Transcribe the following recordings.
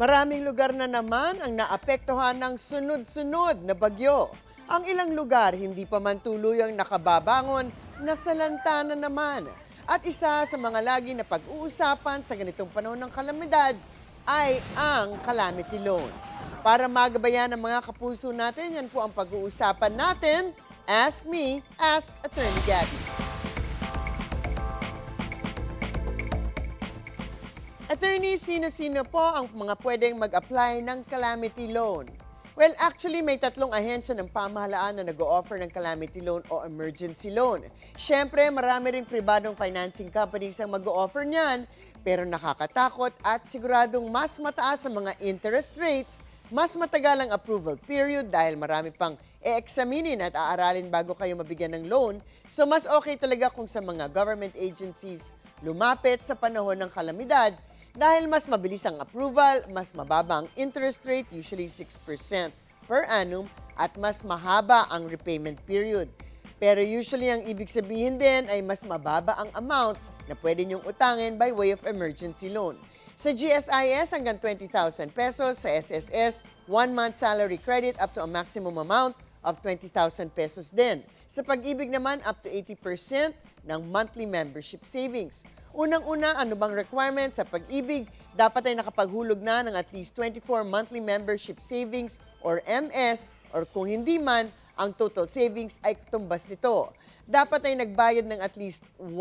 Maraming lugar na naman ang naapektuhan ng sunod-sunod na bagyo. Ang ilang lugar hindi pa man tuluyang nakababangon, nasalanta na naman. At isa sa mga lagi na pag-uusapan sa ganitong panahon ng kalamidad ay ang calamity loan. Para magabayan ang mga kapuso natin, yan po ang pag-uusapan natin. Ask me, ask Attorney Gabby. Attorney, sino-sino po ang mga pwedeng mag-apply ng calamity loan? Well, actually, may tatlong ahensya ng pamahalaan na nag-o-offer ng calamity loan o emergency loan. Siyempre, marami ring pribadong financing companies ang mag-o-offer niyan, pero nakakatakot at siguradong mas mataas ang mga interest rates, mas matagal ang approval period dahil marami pang e-examinin at aaralin bago kayo mabigyan ng loan. So, mas okay talaga kung sa mga government agencies lumapit sa panahon ng kalamidad dahil mas mabilis ang approval, mas mababa ang interest rate, usually 6% per annum, at mas mahaba ang repayment period. Pero usually ang ibig sabihin din ay mas mababa ang amount na pwede niyong utangin by way of emergency loan. Sa GSIS, hanggang 20,000 pesos. Sa SSS, 1-month salary credit up to a maximum amount of 20,000 pesos din. Sa Pag-ibig naman, up to 80% ng monthly membership savings. Unang-una, ano bang requirement sa Pag-ibig? Dapat ay nakapaghulog na ng at least 24 monthly membership savings or MS, or kung hindi man, ang total savings ay tumbas nito. Dapat ay nagbayad ng at least 1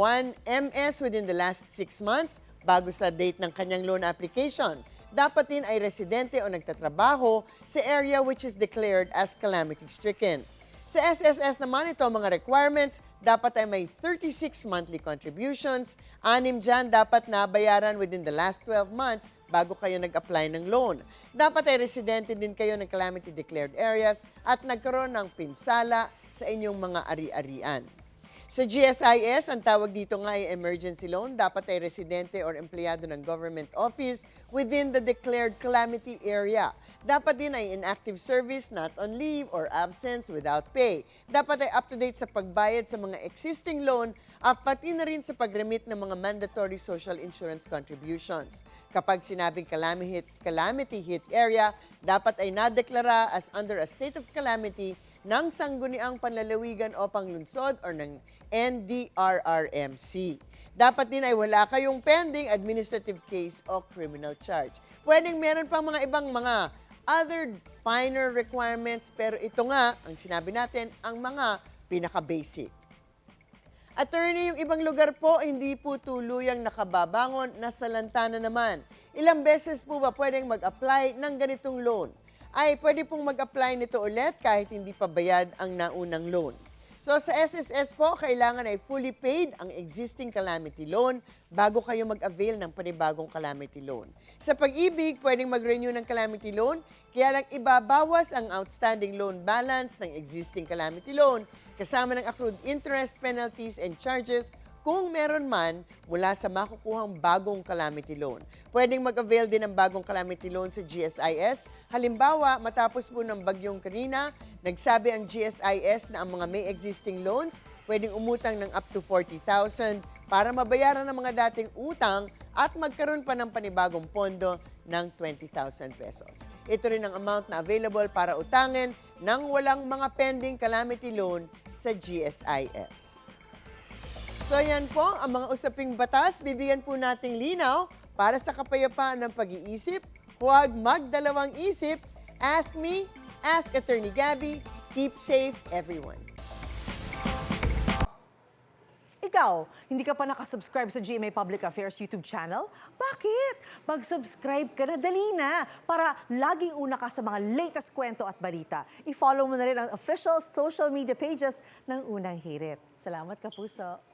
MS within the last 6 months bago sa date ng kanyang loan application. Dapat din ay residente o nagtatrabaho sa area which is declared as calamity-stricken. Sa SSS naman, ito ang mga requirements. Dapat ay may 36 monthly contributions. 6 dyan dapat nabayaran within the last 12 months bago kayo nag-apply ng loan. Dapat ay residente din kayo ng calamity-declared areas at nagkaroon ng pinsala sa inyong mga ari-arian. Sa GSIS, ang tawag dito nga ay emergency loan. Dapat ay residente or empleyado ng government office within the declared calamity area. Dapat din ay inactive service, not on leave or absence without pay. Dapat ay up-to-date sa pagbayad sa mga existing loan at pati na rin sa pag-remit ng mga mandatory social insurance contributions. Kapag sinabing calamity hit area, dapat ay nadeklara as under a state of calamity ng Sangguniang Panlalawigan o Panglunsod or ng NDRRMC. Dapat din ay wala kayong pending administrative case o criminal charge. Pwedeng meron pang mga ibang mga other finer requirements, pero ito nga, ang sinabi natin, ang mga pinaka-basic. Attorney, yung ibang lugar po, hindi po tuluyang nakababangon, nasalanta na naman. Ilang beses po ba pwedeng mag-apply ng ganitong loan? Ay pwede pong mag-apply nito ulit kahit hindi pa bayad ang naunang loan. So sa SSS po, kailangan ay fully paid ang existing calamity loan bago kayo mag-avail ng panibagong calamity loan. Sa Pag-ibig, pwedeng mag-renew ng calamity loan, kaya lang ibabawas ang outstanding loan balance ng existing calamity loan kasama ng accrued interest, penalties, and charges kung meron man mula sa makukuhang bagong calamity loan. Pwedeng mag-avail din ng bagong calamity loan sa GSIS. Halimbawa, matapos po ng bagyong Karina, nagsabi ang GSIS na ang mga may existing loans pwedeng umutang ng up to 40,000 para mabayaran ng mga dating utang at magkaroon pa ng panibagong pondo ng 20,000 pesos. Ito rin ang amount na available para utangin ng walang mga pending calamity loan sa GSIS. So yan po, ang mga usaping batas, bibigyan po nating linaw para sa kapayapaan ng pag-iisip. Huwag magdalawang isip. Ask me, ask Attorney Gabby. Keep safe, everyone. Ikaw, hindi ka pa nakasubscribe sa GMA Public Affairs YouTube channel? Bakit? Mag-subscribe ka na, dali na, para laging una ka sa mga latest kwento at balita. I-follow mo na rin ang official social media pages ng Unang Hirit. Salamat, Kapuso.